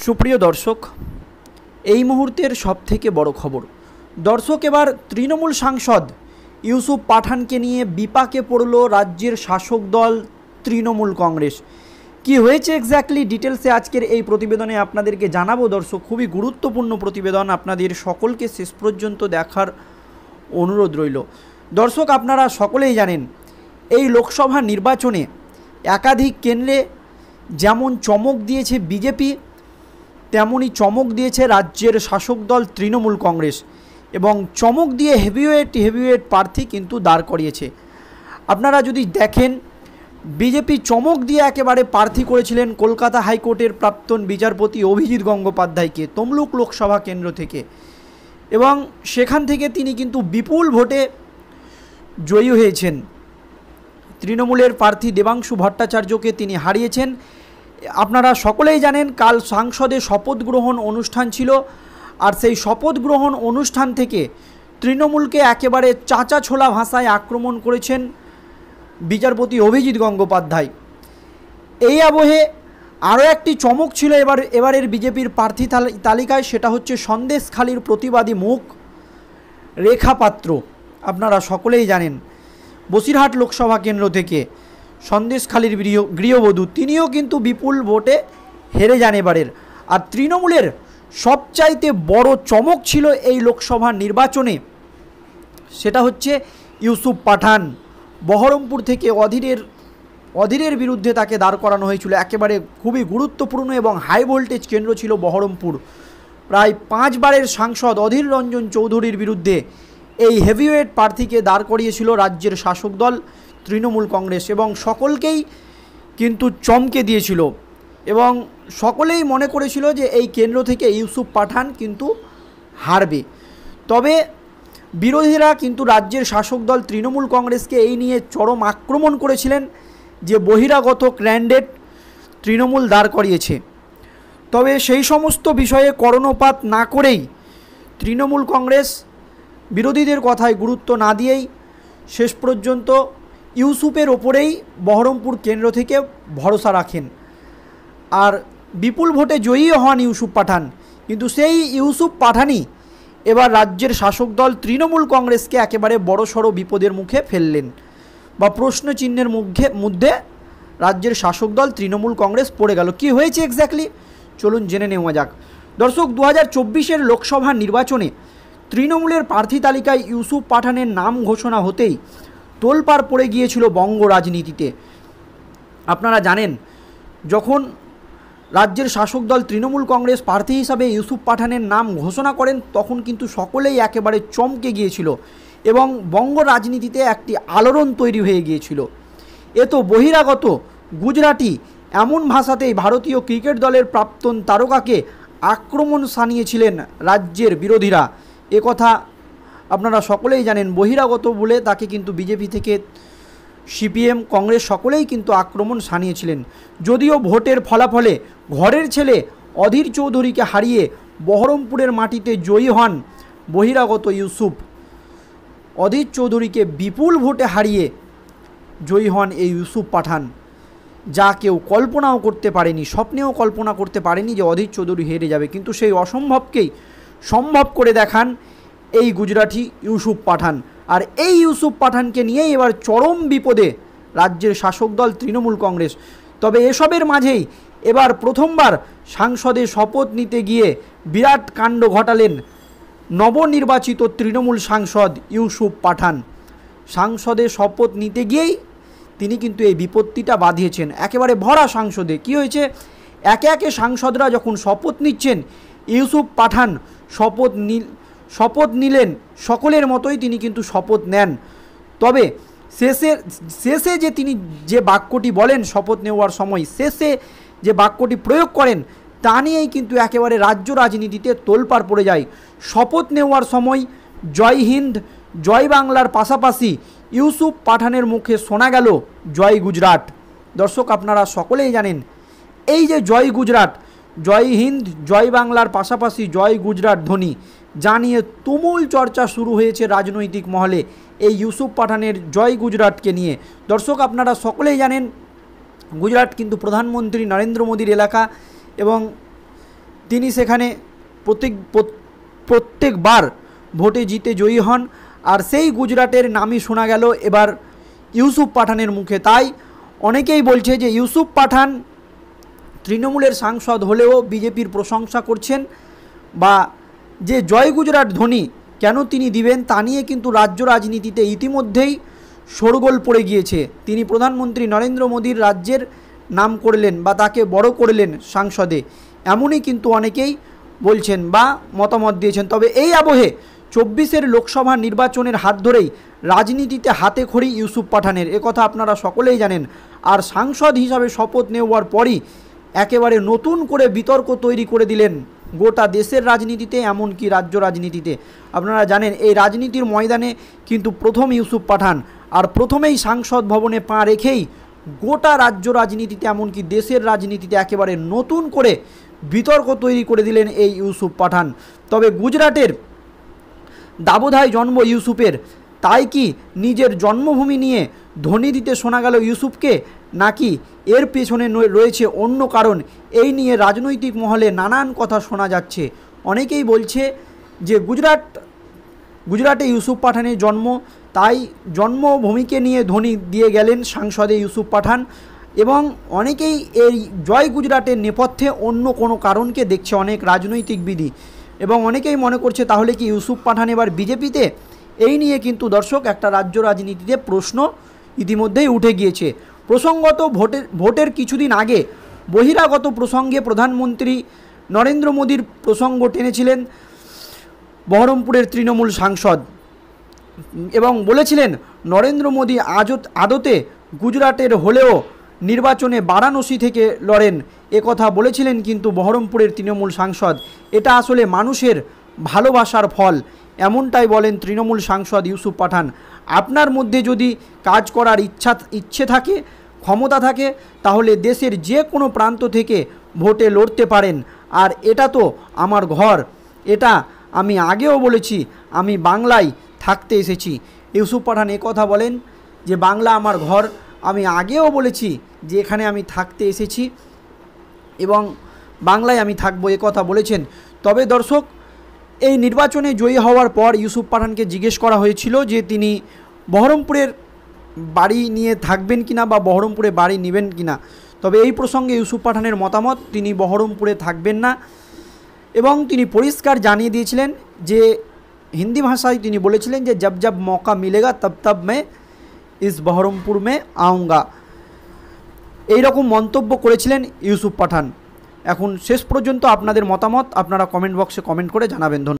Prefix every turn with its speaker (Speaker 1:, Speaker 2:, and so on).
Speaker 1: সুপ্রিয় দর্শক, এই মুহূর্তের সবথেকে বড় খবর। দর্শক, এবার তৃণমূল সাংসদ ইউসুফ পাঠানকে নিয়ে বিপাকে পড়ল রাজ্যের শাসক দল তৃণমূল কংগ্রেস। কি হয়েছে এক্স্যাক্টলি ডিটেলসে আজকের এই প্রতিবেদনে আপনাদেরকে জানাবো। দর্শক, খুবই গুরুত্বপূর্ণ প্রতিবেদন, আপনাদের সকলকে শেষ পর্যন্ত দেখার অনুরোধ রইল। দর্শক, আপনারা সকলেই জানেন এই লোকসভা নির্বাচনে একাধিক কেন্দ্রে যেমন চমক দিয়েছে বিজেপি, তেমনই চমক দিয়েছে রাজ্যের শাসক দল তৃণমূল কংগ্রেস, এবং চমক দিয়ে হেভিওয়েট প্রার্থী কিন্তু দাঁড় করিয়েছে। আপনারা যদি দেখেন, বিজেপি চমক দিয়ে একেবারে প্রার্থী করেছিলেন কলকাতা হাইকোর্টের প্রাক্তন বিচারপতি অভিজিৎ গঙ্গোপাধ্যায়কে তমলুক লোকসভা কেন্দ্র থেকে, এবং সেখান থেকে তিনি কিন্তু বিপুল ভোটে জয়ী হয়েছেন। তৃণমূলের প্রার্থী দেবাংশু ভট্টাচার্যকে তিনি হারিয়েছেন। আপনারা সকলেই জানেন কাল সংসদে শপথ গ্রহণ অনুষ্ঠান ছিল, আর সেই শপথ গ্রহণ অনুষ্ঠান থেকে তৃণমূলকে একেবারে চাঁচা ছোলা ভাষায় আক্রমণ করেছেন বিচারপতি অভিজিৎ গঙ্গোপাধ্যায়। এই আবহে আরও একটি চমক ছিল এবারের বিজেপির প্রার্থী তালিকায়, সেটা হচ্ছে সন্দেশখালীর প্রতিবাদী মুখ রেখা পাত্র। আপনারা সকলেই জানেন বসিরহাট লোকসভা কেন্দ্র থেকে সন্দেশখালীর গৃহবধূ, তিনিও কিন্তু বিপুল ভোটে হেরে যান এবারের। আর তৃণমূলের সবচাইতে বড় চমক ছিল এই লোকসভা নির্বাচনে, সেটা হচ্ছে ইউসুফ পাঠান। বহরমপুর থেকে অধীরের বিরুদ্ধে তাকে দাঁড় করানো হয়েছিল। একেবারে খুবই গুরুত্বপূর্ণ এবং হাই ভোল্টেজ কেন্দ্র ছিল বহরমপুর। প্রায় 5 বারের সাংসদ অধীর রঞ্জন চৌধুরীর বিরুদ্ধে এই হেভিওয়েট প্রার্থীকে দাঁড় করিয়েছিল রাজ্যের শাসক দল তৃণমূল কংগ্রেস, এবং সকলকেই কিন্তু চমকে দিয়েছিল, এবং সকলেই মনে করেছিল যে এই কেন্দ্র থেকে ইউসুফ পাঠান কিন্তু হারবে। তবে বিরোধীরা কিন্তু রাজ্যের শাসক দল তৃণমূল কংগ্রেসকে এই নিয়ে চরম আক্রমণ করেছিলেন যে বহিরাগত ক্যান্ডিডেট তৃণমূল দাঁড় করিয়েছে। তবে সেই সমস্ত বিষয়ে কর্ণপাত না করেই তৃণমূল কংগ্রেস বিরোধীদের কথায় গুরুত্ব না দিয়েই শেষ পর্যন্ত ইউসুফের ওপরেই বহরমপুর কেন্দ্র থেকে ভরসা রাখেন, আর বিপুল ভোটে জয়ী হন ইউসুফ পাঠান। কিন্তু সেই ইউসুফ পাঠানই এবার রাজ্যের শাসক দল তৃণমূল কংগ্রেসকে একেবারে বড়সড় বিপদের মুখে ফেললেন, বা প্রশ্নচিহ্নের মধ্যে রাজ্যের শাসক দল তৃণমূল কংগ্রেস পড়ে গেল। কি হয়েছে এক্স্যাক্টলি চলুন জেনে নেওয়া যাক। দর্শক, 2024-এর লোকসভা নির্বাচনে তৃণমূলের প্রার্থী তালিকায় ইউসুফ পাঠানের নাম ঘোষণা হতেই তোলপাড় পড়ে গিয়েছিল বঙ্গ রাজনীতিতে। আপনারা জানেন, যখন রাজ্যের শাসক দল তৃণমূল কংগ্রেস প্রার্থী হিসাবে ইউসুফ পাঠানের নাম ঘোষণা করেন, তখন কিন্তু সকলেই একেবারে চমকে গিয়েছিল, এবং বঙ্গ রাজনীতিতে একটি আলোড়ন তৈরি হয়ে গিয়েছিল। এ তো বহিরাগত গুজরাটি এমন ভাষাতেই ভারতীয় ক্রিকেট দলের প্রাক্তন তারকাকে আক্রমণ শানিয়েছিলেন রাজ্যের বিরোধীরা। কথা আপনারা সকলেই জানেন, বহিরাগত বলে তাকে কিন্তু বিজেপি থেকে সিপিএম কংগ্রেস সকলেই কিন্তু আক্রমণ শানিয়েছিলেন। যদিও ভোটের ফলাফলে ঘরের ছেলে অধীর চৌধুরীকে হারিয়ে বহরমপুরের মাটিতে জয়ী হন বহিরাগত ইউসুফ। অধীর চৌধুরীকে বিপুল ভোটে হারিয়ে জয়ী হন এই ইউসুফ পাঠান, যা কেউ কল্পনাও করতে পারেনি, স্বপ্নেও কল্পনা করতে পারেনি যে অধীর চৌধুরী হেরে যাবে। কিন্তু সেই অসম্ভবকেই সম্ভব করে দেখান এই গুজরাটি ইউসুফ পাঠান। আর এই ইউসুফ পাঠানকে নিয়েই এবার চরম বিপদে রাজ্যের শাসক দল তৃণমূল কংগ্রেস। তবে এসবের মাঝেই এবার প্রথমবার সংসদে শপথ নিতে গিয়ে বিরাট কাণ্ড ঘটালেন নবনির্বাচিত তৃণমূল সাংসদ ইউসুফ পাঠান। সংসদে শপথ নিতে গিয়েই তিনি কিন্তু এই বিপত্তিটা বাঁধিয়েছেন একেবারে ভরা সংসদে। কি হয়েছে, একে একে সাংসদরা যখন শপথ নিচ্ছেন, ইউসুফ পাঠান শপথ নিলেন, সকলের মতোই তিনি কিন্তু শপথ নেন। তবে শেষে যে তিনি যে বাক্যটি বলেন শপথ নেওয়ার সময়, শেষে যে বাক্যটি প্রয়োগ করেন, তা নিয়েই কিন্তু একেবারে রাজ্য রাজনীতিতে তোলপাড় পড়ে যায়। শপথ নেওয়ার সময় জয় হিন্দ জয় বাংলার পাশাপাশি ইউসুফ পাঠানের মুখে শোনা গেল জয় গুজরাট। দর্শক, আপনারা সকলেই জানেন এই যে জয় গুজরাট, জয় হিন্দ জয় বাংলার পাশাপাশি জয় গুজরাট ধ্বনি, যা নিয়ে তুমুল চর্চা শুরু হয়েছে রাজনৈতিক মহলে এই ইউসুফ পাঠানের জয় গুজরাটকে নিয়ে। দর্শক, আপনারা সকলেই জানেন গুজরাট কিন্তু প্রধানমন্ত্রী নরেন্দ্র মোদীর এলাকা, এবং তিনি সেখানে প্রত্যেকবার ভোটে জিতে জয়ী হন। আর সেই গুজরাটের নামই শোনা গেল এবার ইউসুফ পাঠানের মুখে। তাই অনেকেই বলছে যে ইউসুফ পাঠান তৃণমূলের সাংসদ হলেও বিজেপির প্রশংসা করছেন, বা যে জয় গুজরাট ধ্বনি কেন তিনি দিবেন তা নিয়ে কিন্তু রাজ্য রাজনীতিতে ইতিমধ্যেই শোরগোল পড়ে গিয়েছে। তিনি প্রধানমন্ত্রী নরেন্দ্র মোদীর রাজ্যের নাম করলেন বা তাকে বড় করলেন সংসদে, এমনই কিন্তু অনেকেই বলছেন বা মতামত দিয়েছেন। তবে এই আবহে 24-এর লোকসভা নির্বাচনের হাত ধরেই রাজনীতিতে হাতে খড়ি ইউসুফ পাঠানের, একথা আপনারা সকলেই জানেন। আর সাংসদ হিসাবে শপথ নেওয়ার পরই একেবারে নতুন করে বিতর্ক তৈরি করে দিলেন গোটা দেশের রাজনীতিতে, এমনকি রাজ্য রাজনীতিতে। আপনারা জানেন এই রাজনীতির ময়দানে কিন্তু প্রথম ইউসুফ পাঠান, আর প্রথমেই সাংসদ ভবনে পা রেখেই গোটা রাজ্য রাজনীতিতে এমনকি দেশের রাজনীতিতে একেবারে নতুন করে বিতর্ক তৈরি করে দিলেন এই ইউসুফ পাঠান। তবে গুজরাটের দাবোধায় জন্ম ইউসুফের, তাই কি নিজের জন্মভূমি নিয়ে ধ্বনি দিতে শোনা গেল ইউসুফকে, নাকি এর পেছনে রয়েছে অন্য কারণ? এই নিয়ে রাজনৈতিক মহলে নানান কথা শোনা যাচ্ছে। অনেকেই বলছে যে গুজরাটে ইউসুফ পাঠানের জন্ম, তাই জন্মভূমিকে নিয়ে ধ্বনি দিয়ে গেলেন সাংসদে ইউসুফ পাঠান। এবং অনেকেই এই জয় গুজরাটের নেপথ্যে অন্য কোনো কারণকে দেখছে অনেক রাজনৈতিকবিদ, এবং অনেকেই মনে করছে তাহলে কি ইউসুফ পাঠান এবার বিজেপিতে? এই নিয়ে কিন্তু দর্শক একটা রাজ্য রাজনীতিতে প্রশ্ন ইতিমধ্যেই উঠে গিয়েছে। প্রসঙ্গত ভোটের কিছুদিন আগে বহিরাগত প্রসঙ্গে প্রধানমন্ত্রী নরেন্দ্র মোদীর প্রসঙ্গ টেনেছিলেন বহরমপুরের তৃণমূল সাংসদ, এবং বলেছিলেন নরেন্দ্র মোদী আদতে গুজরাটের হলেও নির্বাচনে বারাণসী থেকে লড়েন, একথা বলেছিলেন কিন্তু বহরমপুরের তৃণমূল সাংসদ। এটা আসলে মানুষের ভালোবাসার ফল, এমনটাই বলেন তৃণমূল সাংসদ ইউসুফ পাঠান। আপনার মধ্যে যদি কাজ করার ইচ্ছে থাকে, ক্ষমতা থাকে, তাহলে দেশের যে কোনো প্রান্ত থেকে ভোটে লড়তে পারেন। আর এটা তো আমার ঘর, এটা আমি আগেও বলেছি, আমি বাংলায় থাকতে এসেছি। ইউসুফ পাঠান কথা বলেন যে বাংলা আমার ঘর, আমি আগেও বলেছি যে এখানে আমি থাকতে এসেছি এবং বাংলায় আমি থাকবো, কথা বলেছেন। তবে দর্শক, এই নির্বাচনে জয়ী হওয়ার পর ইউসুফ পাঠানকে জিজ্ঞেস করা হয়েছিল যে তিনি বহরমপুরের বাড়ি নিয়ে থাকবেন কিনা বা বহরমপুরে বাড়ি নেবেন কিনা। তবে এই প্রসঙ্গে ইউসুফ পাঠানের মতামত, তিনি বহরমপুরে থাকবেন না, এবং তিনি পরিষ্কার জানিয়ে দিয়েছিলেন যে হিন্দি ভাষায় তিনি বলেছিলেন যে জব জব মৌকা মিলেগা তব তব মে ইস বহরমপুর মে আউঙ্গা, এইরকম মন্তব্য করেছিলেন ইউসুফ পাঠান। এখন শেষ পর্যন্ত আপনাদের মতামত আপনারা কমেন্ট বক্সে কমেন্ট করে জানাবেন। ধন্যবাদ।